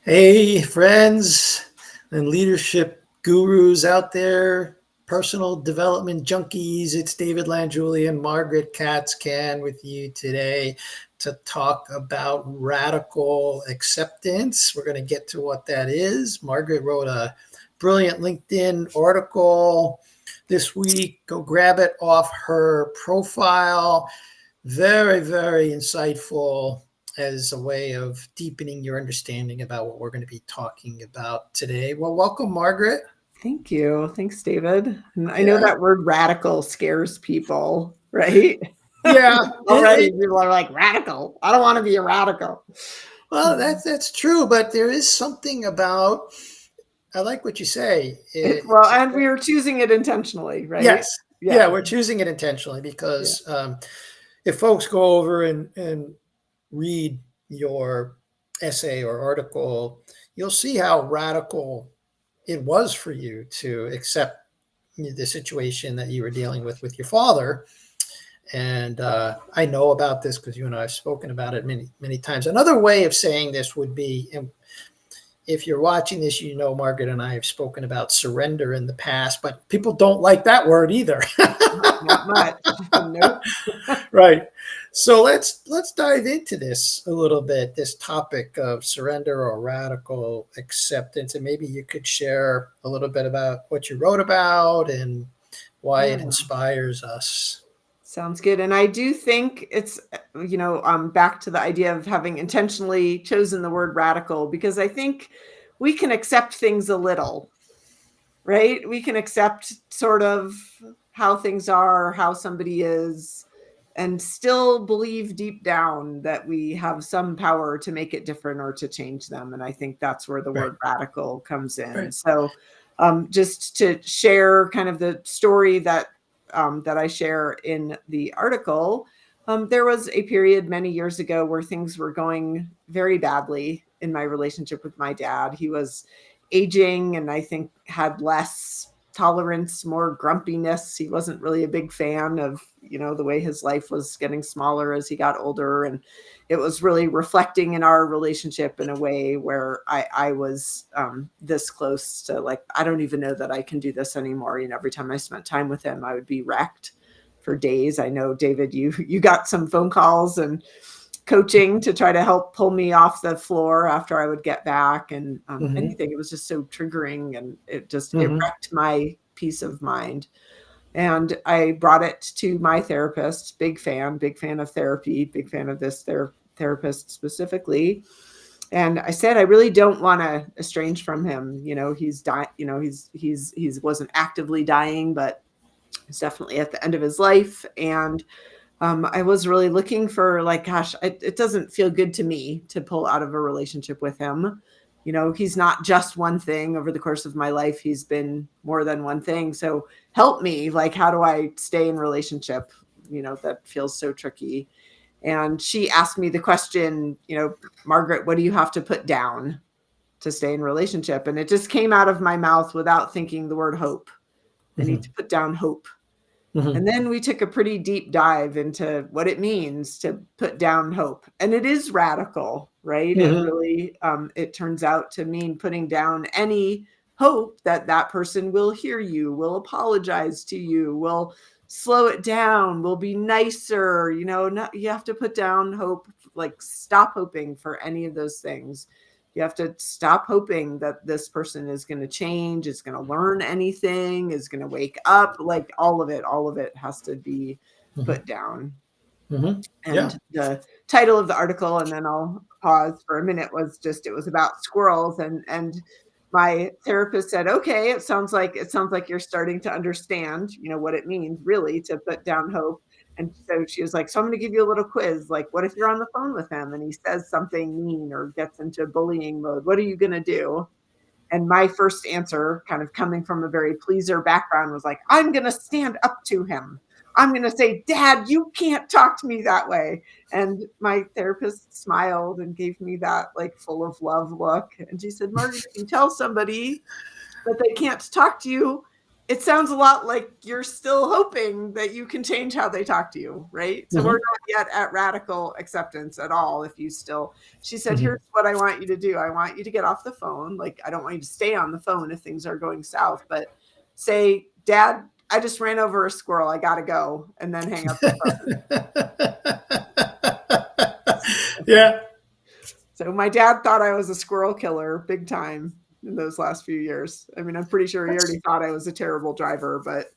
Hey, friends and leadership gurus out there, personal development junkies. It's David Landruli and Margaret Katzcan with you today to talk about radical acceptance. We're going to get to what that is. Margaret wrote a brilliant LinkedIn article this week. Go grab it off her profile. Very, very insightful as a way of deepening your understanding about what we're going to be talking about today. Well, welcome, Margaret. Thank you. Thanks, David. And I know Yeah, that word radical scares people, right? yeah. Already people are like, radical. I don't want to be a radical. Well, that's true, but there is something about. I like what you say. And we are choosing it intentionally, right? Yes, Yeah. yeah, we're choosing it intentionally Yeah. because if folks go over and read your essay or article, you'll see how radical it was for you to accept the situation that you were dealing with your father. And I know about this because you and I have spoken about it many, many times. Another way of saying this would be, if you're watching this, you know Margaret and I have spoken about surrender in the past, but people don't like that word either. Not much. Nope. Right. So let's dive into this a little bit, this topic of surrender or radical acceptance. And maybe you could share a little bit about what you wrote about and why Yeah. it inspires us. Sounds good. And I do think it's, back to the idea of having intentionally chosen the word radical, because I think we can accept things a little, right? We can accept sort of how things are, how somebody is, and still believe deep down that we have some power to make it different or to change them. And I think that's where the Right. word radical comes in. Right. So just to share kind of the story that I share in the article, there was a period many years ago where things were going very badly in my relationship with my dad. He was aging and I think had less tolerance, more grumpiness. He wasn't really a big fan of, the way his life was getting smaller as he got older. And it was really reflecting in our relationship in a way where I was this close to, like, I don't even know that I can do this anymore. Every time I spent time with him, I would be wrecked for days. I know, David, you got some phone calls and coaching to try to help pull me off the floor after I would get back, and Mm-hmm. anything. It was just so triggering, and it Mm-hmm. wrecked my peace of mind. And I brought it to my therapist. Big fan of therapy, big fan of this therapist specifically. And I said, I really don't want to estrange from him. He's dying. He's wasn't actively dying, but he's definitely at the end of his life. And I was really looking for, like, gosh, it doesn't feel good to me to pull out of a relationship with him. He's not just one thing over the course of my life. He's been more than one thing. So help me, like, how do I stay in relationship, that feels so tricky? And she asked me the question, Margaret, what do you have to put down to stay in relationship? And it just came out of my mouth without thinking, the word hope. I need Mm-hmm. to put down hope. Mm-hmm. And then we took a pretty deep dive into what it means to put down hope. And it is radical, right? It Mm-hmm. really, it turns out to mean putting down any hope that that person will hear you, will apologize to you, will slow it down, will be nicer. You have to put down hope, like stop hoping for any of those things. You have to stop hoping that this person is going to change, is going to learn anything, is going to wake up. Like all of it has to be Mm-hmm. put down. Mm-hmm. Yeah. And the title of the article, and then I'll pause for a minute, was just, it was about squirrels. And my therapist said, okay, it sounds like you're starting to understand, what it means really to put down hope. And so she was like, so I'm going to give you a little quiz. Like, what if you're on the phone with him and he says something mean or gets into bullying mode? What are you going to do? And my first answer, kind of coming from a very pleaser background, was like, I'm going to stand up to him. I'm going to say, Dad, you can't talk to me that way. And my therapist smiled and gave me that, like, full of love look. And she said, Margaret, if you tell somebody that they can't talk to you, it sounds a lot like you're still hoping that you can change how they talk to you, right? So we're not yet at radical acceptance at all. If you still, she said, here's what I want you to do. I want you to get off the phone. Like, I don't want you to stay on the phone if things are going south, but say, Dad, I just ran over a squirrel. I got to go. And then hang up the phone. Yeah. So my dad thought I was a squirrel killer big time in those last few years. I mean, I'm pretty sure he already thought I was a terrible driver, but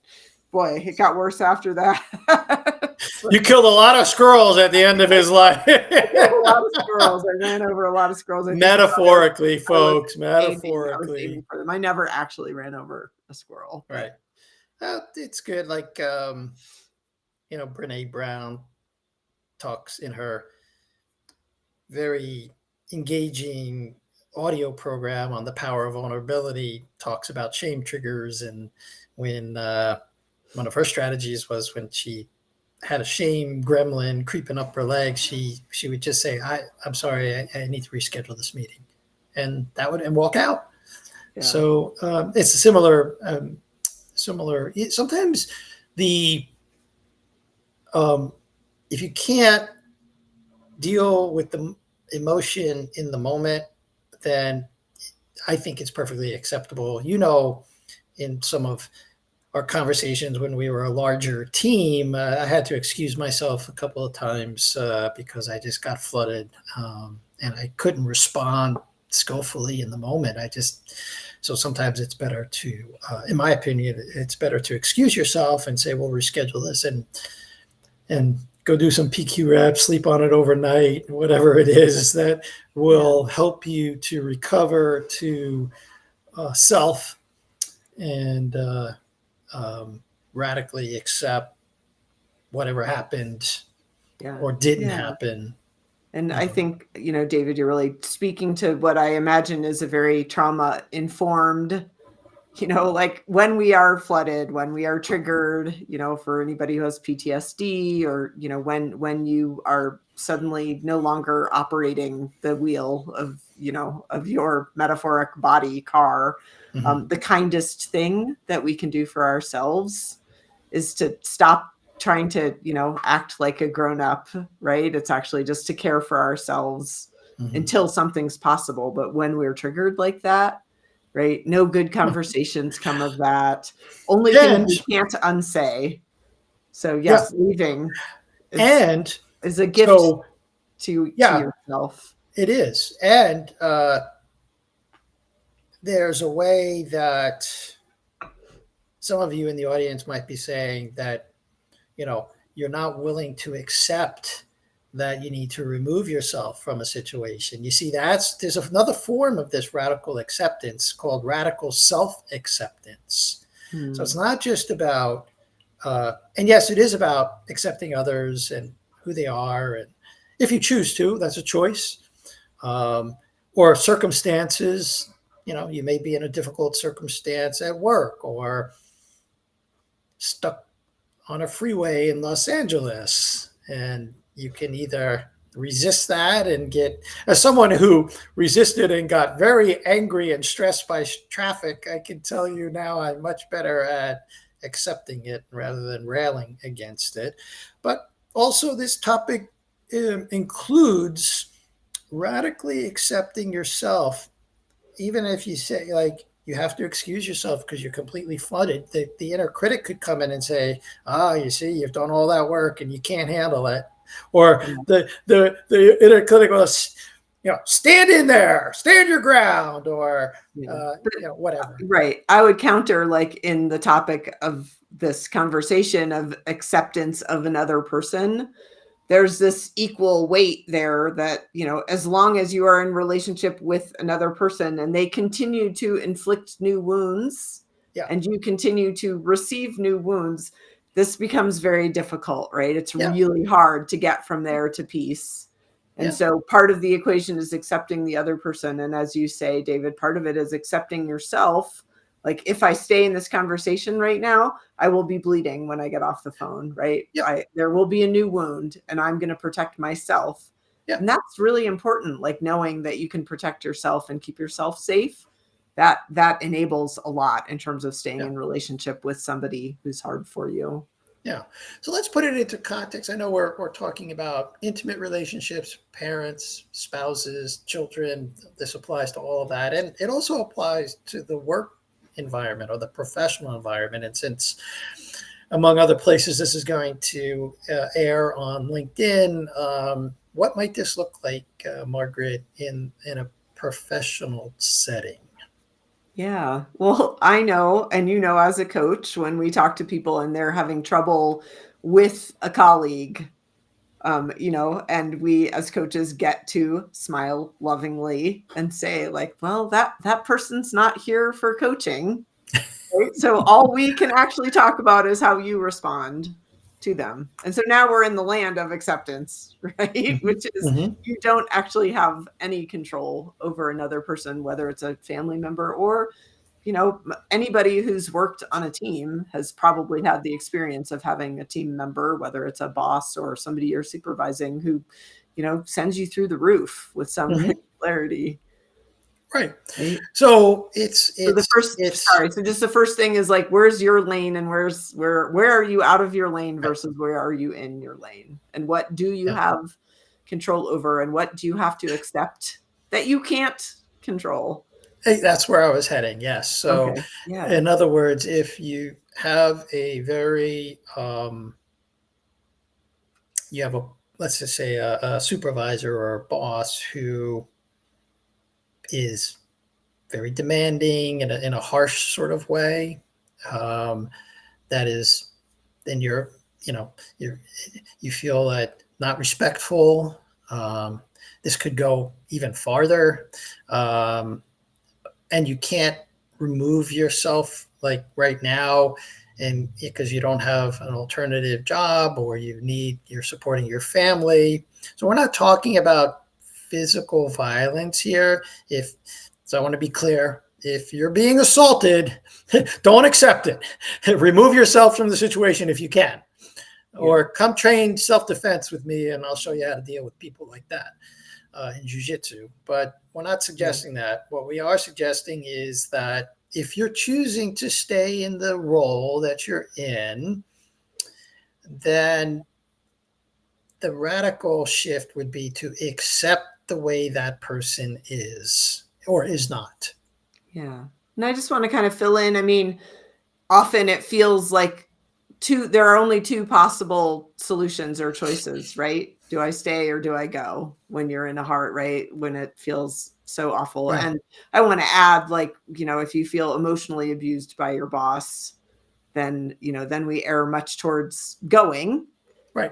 boy, it got worse after that. You killed a lot of squirrels at the end of his life. I killed a lot of squirrels. I ran over a lot of squirrels. Metaphorically, folks. Metaphorically. I was aiming for them. I never actually ran over a squirrel. Right. It's good. Like, Brene Brown talks in her very engaging audio program on the power of vulnerability, talks about shame triggers. And when one of her strategies was when she had a shame gremlin creeping up her leg, she would just say, I'm sorry, I need to reschedule this meeting. And that would, and walk out. Yeah. So it's a similar, sometimes if you can't deal with the emotion in the moment, then I think it's perfectly acceptable. In some of our conversations when we were a larger team, I had to excuse myself a couple of times because I just got flooded and I couldn't respond skillfully in the moment. So sometimes it's better to, in my opinion, it's better to excuse yourself and say, we'll reschedule this and go do some PQ reps, sleep on it overnight, whatever it is that will help you to recover to self and radically accept whatever happened or didn't happen. And I think, David, you're really speaking to what I imagine is a very trauma-informed, like when we are flooded, when we are triggered, for anybody who has PTSD or, when you are suddenly no longer operating the wheel of, of your metaphoric body car, the kindest thing that we can do for ourselves is to stop trying to, act like a grown-up, right? It's actually just to care for ourselves until something's possible. But when we're triggered like that, right, no good conversations come of that. Only things we can't unsay. So yes, leaving is a gift to yourself. It is. And there's a way that some of you in the audience might be saying that, you're not willing to accept that you need to remove yourself from a situation. You see, there's another form of this radical acceptance called radical self-acceptance. So it's not just about, and yes, it is about accepting others and who they are. And if you choose to, that's a choice. Or circumstances, you may be in a difficult circumstance at work or stuck on a freeway in Los Angeles, and you can either resist that and get, as someone who resisted and got very angry and stressed by traffic, I can tell you now I'm much better at accepting it rather than railing against it. But also this topic includes radically accepting yourself, even if you say, like, you have to excuse yourself because you're completely flooded. The inner critic could come in and say, you see, you've done all that work and you can't handle it. Or the inner critic will, stand in there, stand your ground, or whatever. Right. I would counter, like in the topic of this conversation of acceptance of another person, there's this equal weight there that, as long as you are in relationship with another person and they continue to inflict new wounds and you continue to receive new wounds, this becomes very difficult, right? It's really hard to get from there to peace. And so part of the equation is accepting the other person. And as you say, David, part of it is accepting yourself. Like, if I stay in this conversation right now, I will be bleeding when I get off the phone, right? There will be a new wound and I'm going to protect myself. And that's really important, like knowing that you can protect yourself and keep yourself safe that enables a lot in terms of staying Yeah. in relationship with somebody who's hard for you. Yeah. So let's put it into context. I know we're talking about intimate relationships, parents, spouses, children. This applies to all of that. And it also applies to the work environment or the professional environment. And since, among other places, this is going to air on LinkedIn, what might this look like, Margaret, in a professional setting? Yeah. Well, I know, and as a coach, when we talk to people and they're having trouble with a colleague, and we as coaches get to smile lovingly and say, like, well, that person's not here for coaching. Right? So all we can actually talk about is how you respond to them. And so now we're in the land of acceptance, right? Mm-hmm. Which is, Mm-hmm. you don't actually have any control over another person, whether it's a family member or, anybody who's worked on a team has probably had the experience of having a team member, whether it's a boss or somebody you're supervising, who, sends you through the roof with some Mm-hmm. regularity. Right. Right. So So just the first thing is like, where's your lane, and where are you out of your lane right. versus where are you in your lane? And what do you Yeah. have control over, and what do you have to accept that you can't control? Hey, that's where I was heading. Yes. So, Okay. Yeah. in other words, if you have a very, you have a, let's just say a supervisor or a boss who is very demanding in a harsh sort of way, um, that is, then you feel that not respectful. This could go even farther. And you can't remove yourself like right now, and because you don't have an alternative job or you're supporting your family. So we're not talking about physical violence here. If so, I want to be clear, if you're being assaulted, don't accept it. Remove yourself from the situation if you can, or come train self-defense with me and I'll show you how to deal with people like that in jiu-jitsu. But we're not suggesting that. What we are suggesting is that if you're choosing to stay in the role that you're in, then the radical shift would be to accept the way that person is or is not. Yeah. And I just want to kind of fill in. I mean, often it feels like there are only two possible solutions or choices, right? Do I stay or do I go when you're in a heart, right? When it feels so awful. Right. And I want to add, like, if you feel emotionally abused by your boss, then we err much towards going. Right.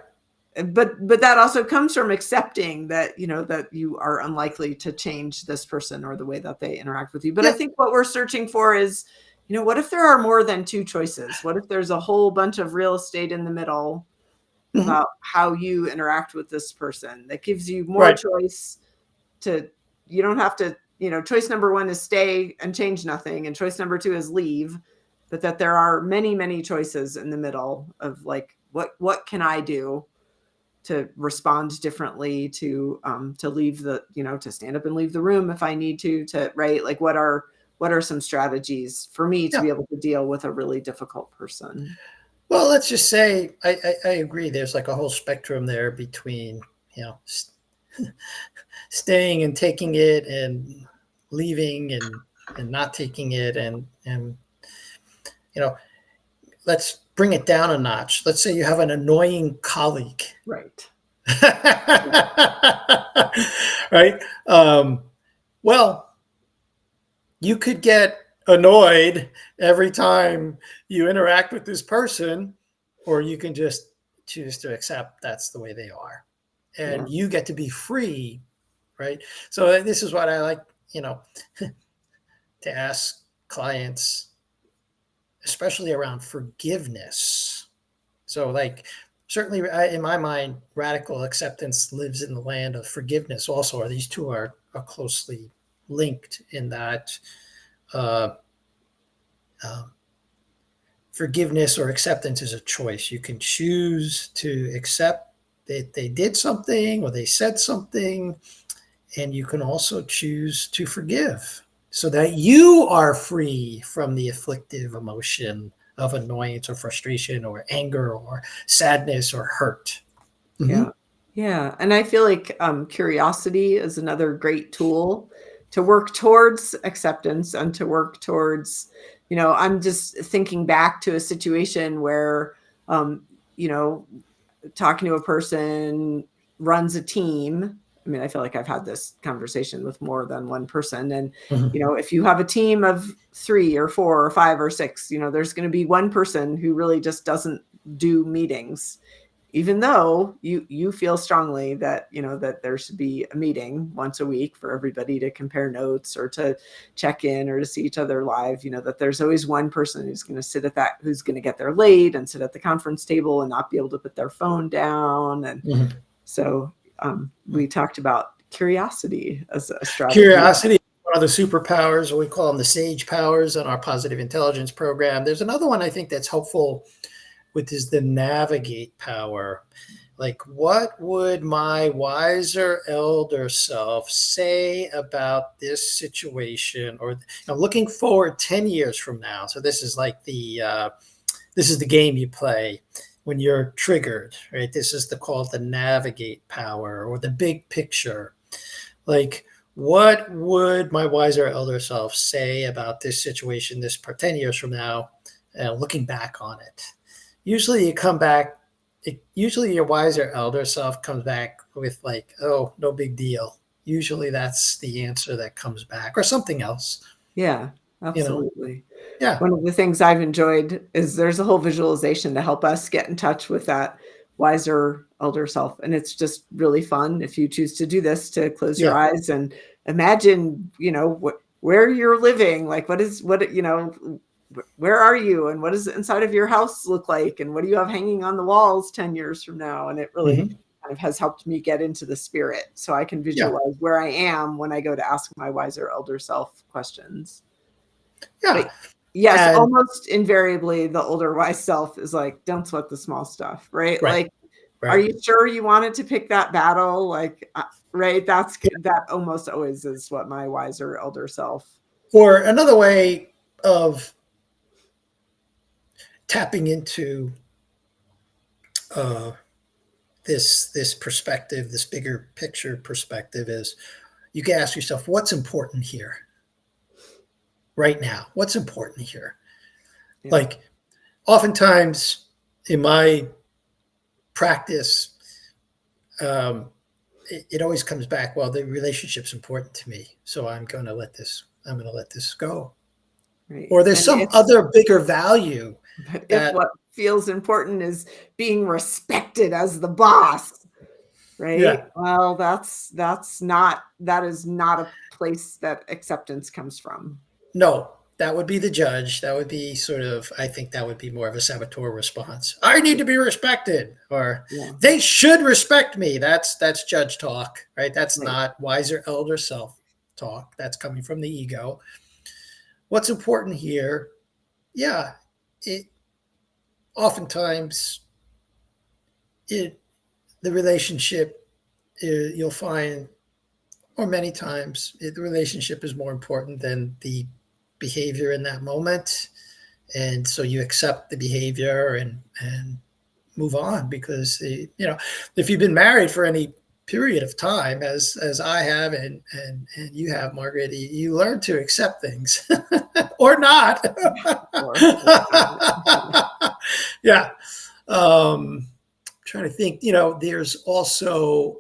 But that also comes from accepting that, that you are unlikely to change this person or the way that they interact with you. But I think what we're searching for is, what if there are more than two choices? What if there's a whole bunch of real estate in the middle about how you interact with this person that gives you more choice you don't have to, choice number one is stay and change nothing. And choice number two is leave, but that there are many, many choices in the middle of like, what can I do to respond differently, to leave to stand up and leave the room if I need to, right? Like, what are some strategies for me to be able to deal with a really difficult person? Well, let's just say I agree. There's like a whole spectrum there between, staying and taking it, and leaving and not taking it. And let's bring it down a notch. Let's say you have an annoying colleague. Right. Right. Well, you could get annoyed every time you interact with this person, or you can just choose to accept that's the way they are. And you get to be free, right? So this is what I like, to ask clients, especially around forgiveness. So like, certainly in my mind, radical acceptance lives in the land of forgiveness also, or these two are closely linked in that forgiveness or acceptance is a choice. You can choose to accept that they did something or they said something, and you can also choose to forgive. so that you are free from the afflictive emotion of annoyance or frustration or anger or sadness or hurt. Yeah. Yeah. And I feel like curiosity is another great tool to work towards acceptance and to work towards, I'm just thinking back to a situation where, um, you know, talking to a person runs a team. I mean, I feel like I've had this conversation with more than one person. And, if you have a team of 3 or 4 or 5 or 6, there's going to be one person who really just doesn't do meetings, even though you feel strongly that that there should be a meeting once a week for everybody to compare notes or to check in or to see each other live, that there's always one person who's going to who's going to get there late and sit at the conference table and not be able to put their phone down. And so we talked about curiosity as a strategy. Curiosity, one of the superpowers, or we call them the sage powers on our positive intelligence program. There's another one I think that's helpful, which is the navigate power. Like, what would my wiser elder self say about this situation? Or looking forward 10 years from now. So this is like this is the game you play when you're triggered, right? This is called the navigate power or the big picture. Like, what would my wiser elder self say about this situation, 10 years from now, looking back on it? Usually usually your wiser elder self comes back with like, oh, no big deal. Usually that's the answer that comes back, or something else. Yeah, absolutely. Yeah. One of the things I've enjoyed is there's a whole visualization to help us get in touch with that wiser elder self. And it's just really fun if you choose to do this, to close your eyes and imagine, where you're living, like where are you and what does the inside of your house look like and what do you have hanging on the walls 10 years from now? And it really kind of has helped me get into the spirit so I can visualize where I am when I go to ask my wiser elder self questions. Yeah. But yes, almost invariably the older wise self is like, don't sweat the small stuff, right? Like, are you sure you wanted to pick that battle? Like, right? That almost always is what my wiser elder self. Or another way of tapping into this perspective, this bigger picture perspective, is you can ask yourself, what's important here right now? What's important here? Yeah. Like, oftentimes in my practice, it always comes back, well, the relationship's important to me, so I'm going to let this go. Right. Or there's some other bigger value. But if what feels important is being respected as the boss, right? Yeah. Well, that is not a place that acceptance comes from. No, that would be the judge. That would be I think that would be more of a saboteur response. I need to be respected, or they should respect me. That's judge talk, right? That's not wiser elder self talk. That's coming from the ego. What's important here? Yeah, oftentimes the relationship, you'll find, or many times, the relationship is more important than the behavior in that moment. And so you accept the behavior and move on, because if you've been married for any period of time, as I have and you have, Margaret, you learn to accept things or not. Yeah. Trying to think, there's also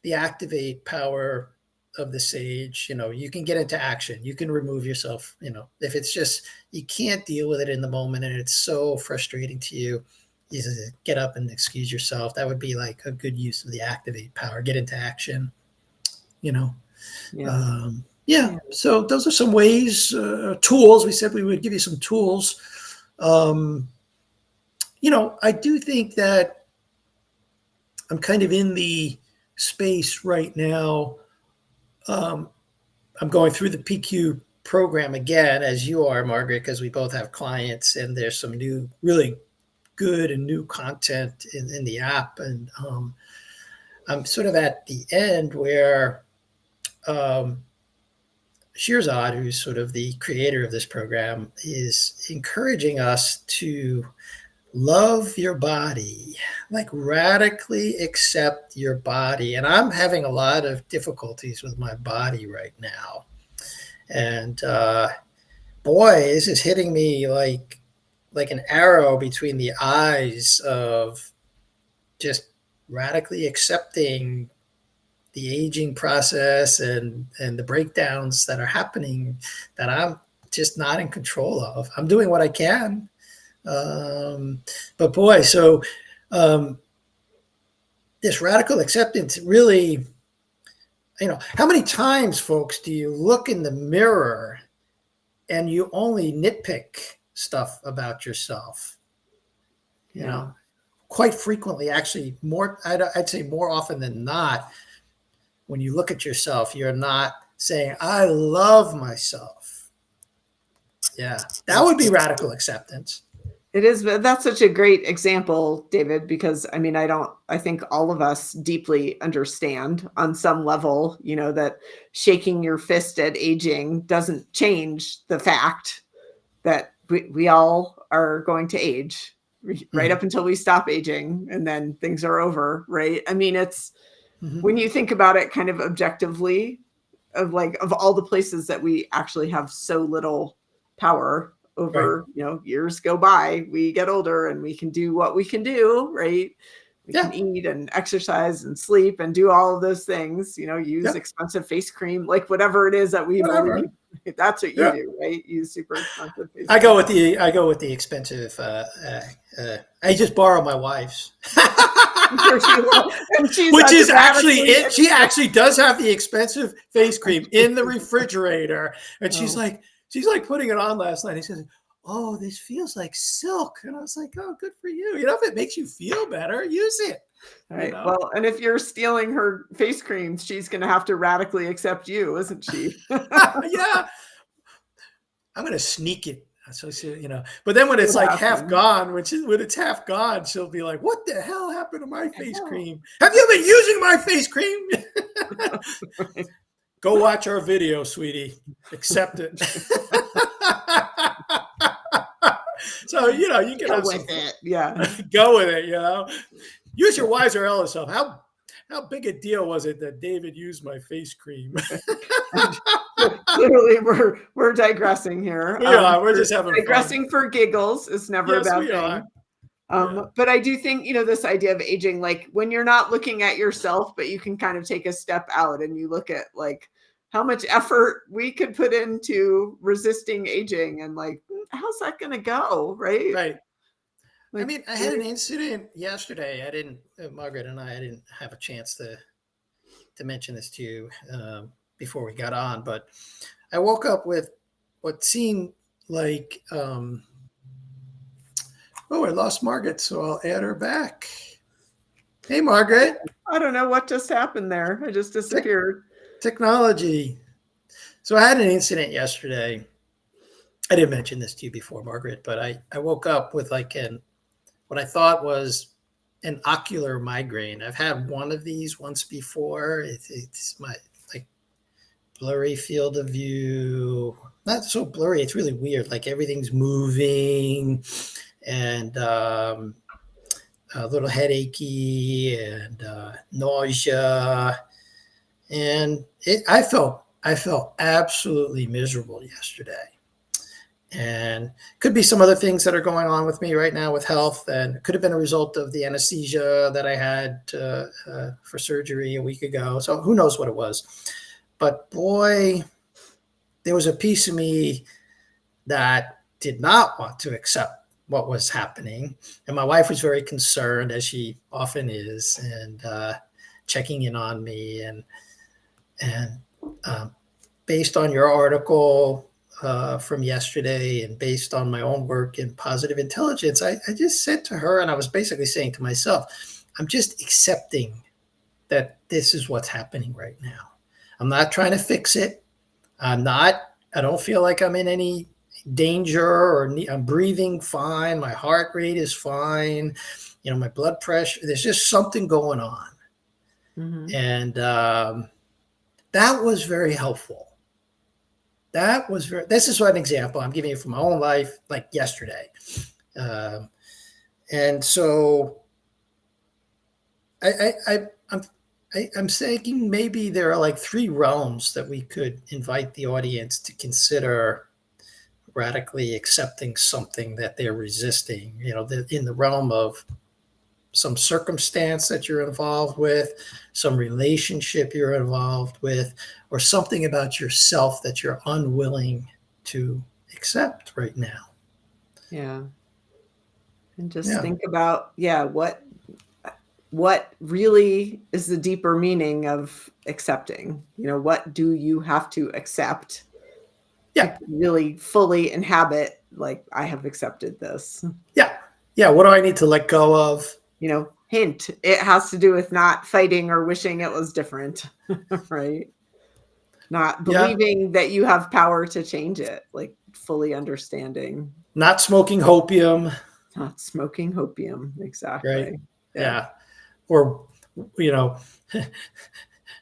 the activate power of the sage. You can get into action. You can remove yourself. If it's just you can't deal with it in the moment and it's so frustrating to you, you just get up and excuse yourself. That would be like a good use of the activate power. Get into action. So those are some ways, tools. We said we would give you some tools. I do think that I'm kind of in the space right now. I'm going through the PQ program again, as you are, Margaret, because we both have clients, and there's some new, really good and new content in the app. And I'm sort of at the end where Shirzad, who's sort of the creator of this program, is encouraging us to love your body, like radically accept your body. And I'm having a lot of difficulties with my body right now. And boy, this is hitting me like an arrow between the eyes of just radically accepting the aging process and the breakdowns that are happening that I'm just not in control of. I'm doing what I can. But boy, so this radical acceptance really, how many times, folks, do you look in the mirror and you only nitpick stuff about yourself? Quite frequently, actually, I'd say more often than not, when you look at yourself, you're not saying, I love myself. Yeah, that would be radical acceptance. It is, but that's such a great example, David, because I think all of us deeply understand on some level, that shaking your fist at aging doesn't change the fact that we all are going to age right up until we stop aging, and then things are over, right? I mean, it's when you think about it kind of objectively, of all the places that we actually have so little power over, right. Years go by, we get older, and we can do what we can do, right? We can eat and exercise and sleep and do all of those things, use expensive face cream, like whatever it is that we believe. That's what you do, right? Use super expensive face cream. I go with the expensive. I just borrow my wife's. Which is actually it. She actually does have the expensive face cream in the refrigerator, and she's like putting it on last night. He says, "Oh, this feels like silk," and I was like, "Oh, good for you. If it makes you feel better, use it." Right. Well, and if you're stealing her face creams, she's going to have to radically accept you, isn't she? Yeah. I'm going to sneak it. So, but then when it's like half gone, when it's half gone, she'll be like, "What the hell happened to my face cream? Have you been using my face cream?" Go watch our video, sweetie. Accept it. So, you can go with it. Yeah. Go with it, Use your wiser Ella self. How big a deal was it that David used my face cream? Literally, we're digressing here. We're just having digressing fun. For giggles is never a bad thing. But I do think, this idea of aging, like when you're not looking at yourself, but you can kind of take a step out and you look at like how much effort we could put into resisting aging, and like, how's that going to go? Right. Right. Like, I had an incident yesterday. Margaret and I didn't have a chance to mention this to you before we got on, but I woke up with what seemed like, I lost Margaret, so I'll add her back. Hey, Margaret. I don't know what just happened there. I just disappeared. Technology. So I had an incident yesterday. I didn't mention this to you before, Margaret, but I woke up with what I thought was an ocular migraine. I've had one of these once before. It's my blurry field of view. Not so blurry. It's really weird. Like everything's moving, and a little headachy and nausea. And I felt absolutely miserable yesterday. And could be some other things that are going on with me right now with health, and it could have been a result of the anesthesia that I had for surgery a week ago. So who knows what it was. But boy, there was a piece of me that did not want to accept what was happening. And my wife was very concerned, as she often is, and checking in on me. And based on your article from yesterday, and based on my own work in positive intelligence, I just said to her, and I was basically saying to myself, I'm just accepting that this is what's happening right now. I'm not trying to fix it. I don't feel like I'm in any danger, or I'm breathing fine. My heart rate is fine. My blood pressure, there's just something going on. Mm-hmm. And that was very helpful. that was very, this is an example I'm giving you from my own life, like yesterday. And so I'm thinking maybe there are like three realms that we could invite the audience to consider radically accepting something that they're resisting, in the realm of some circumstance that you're involved with, some relationship you're involved with, or something about yourself that you're unwilling to accept right now. Yeah. And just think about, what really is the deeper meaning of accepting? What do you have to accept to really fully inhabit, like, I have accepted this? Yeah. What do I need to let go of? Hint, it has to do with not fighting or wishing it was different, right? Not believing that you have power to change it, like fully understanding. Not smoking hopium. Not smoking hopium, exactly. Right. Yeah. Or,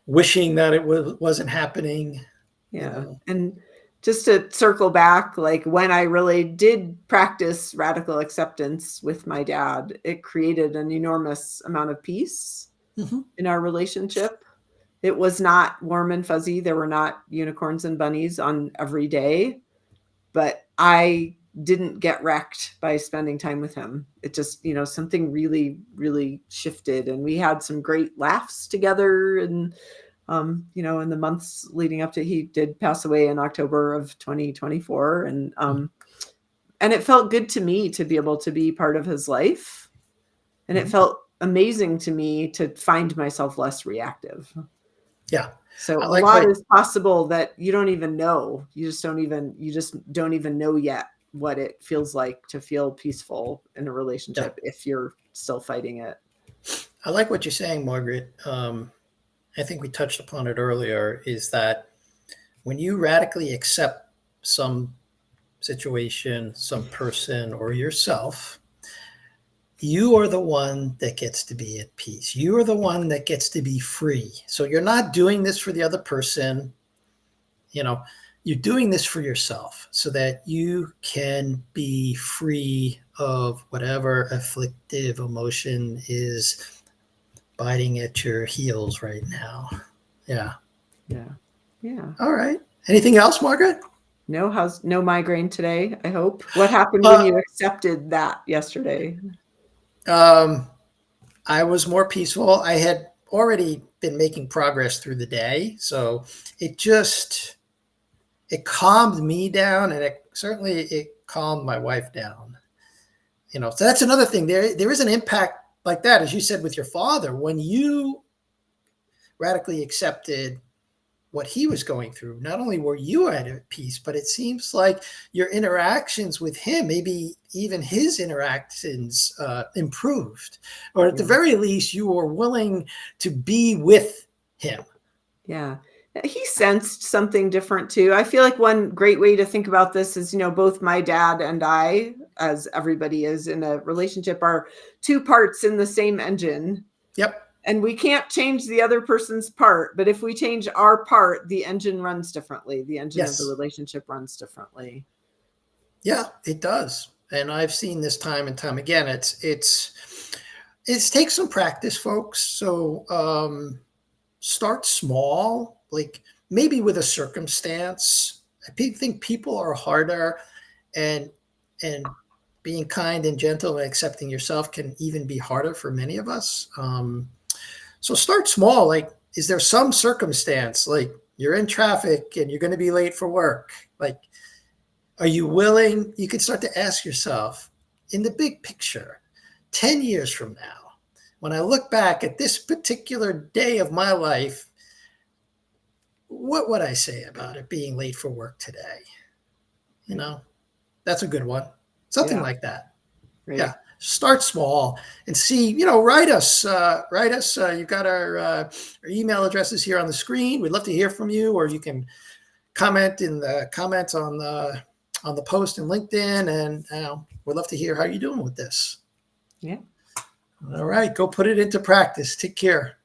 wishing that it wasn't happening. Yeah. And just to circle back, like when I really did practice radical acceptance with my dad, it created an enormous amount of peace in our relationship. It was not warm and fuzzy. There were not unicorns and bunnies on every day, but I didn't get wrecked by spending time with him. It just, something really, really shifted, and we had some great laughs together. And, in the months leading up to, he did pass away in October of 2024. And it felt good to me to be able to be part of his life. And it felt amazing to me to find myself less reactive. Yeah. So a lot is possible that you don't even know. You just don't even know yet what it feels like to feel peaceful in a relationship if you're still fighting it. I like what you're saying, Margaret. I think we touched upon it earlier, is that when you radically accept some situation, some person, or yourself, you are the one that gets to be at peace. You are the one that gets to be free. So you're not doing this for the other person. You're doing this for yourself so that you can be free of whatever afflictive emotion is biting at your heels right now. Yeah. All right. Anything else, Margaret? No migraine today, I hope. What happened when you accepted that yesterday? I was more peaceful. I had already been making progress through the day, so it calmed me down, and it calmed my wife down. So that's another thing. There is an impact like that, as you said with your father, when you radically accepted what he was going through. Not only were you at peace, but it seems like your interactions with him, maybe even his interactions, improved, or at the very least, you were willing to be with him. Yeah. He sensed something different too. I feel like one great way to think about this is, both my dad and I, as everybody is in a relationship, are two parts in the same engine. Yep. And we can't change the other person's part, but if we change our part, the engine runs differently. The engine of the relationship runs differently. Yeah, it does. And I've seen this time and time again. It takes some practice, folks. So start small, like maybe with a circumstance. I think people are harder, and being kind and gentle and accepting yourself can even be harder for many of us. So start small. Like, is there some circumstance, like you're in traffic and you're going to be late for work? Like, are you willing? You can start to ask yourself, in the big picture, 10 years from now, when I look back at this particular day of my life, what would I say about it being late for work today? That's a good one. Something like that. Right. Yeah. Start small and see, write us. You've got our email addresses here on the screen. We'd love to hear from you, or you can comment in the comments on the post in LinkedIn, and we'd love to hear how you're doing with this. Yeah. All right. Go put it into practice. Take care.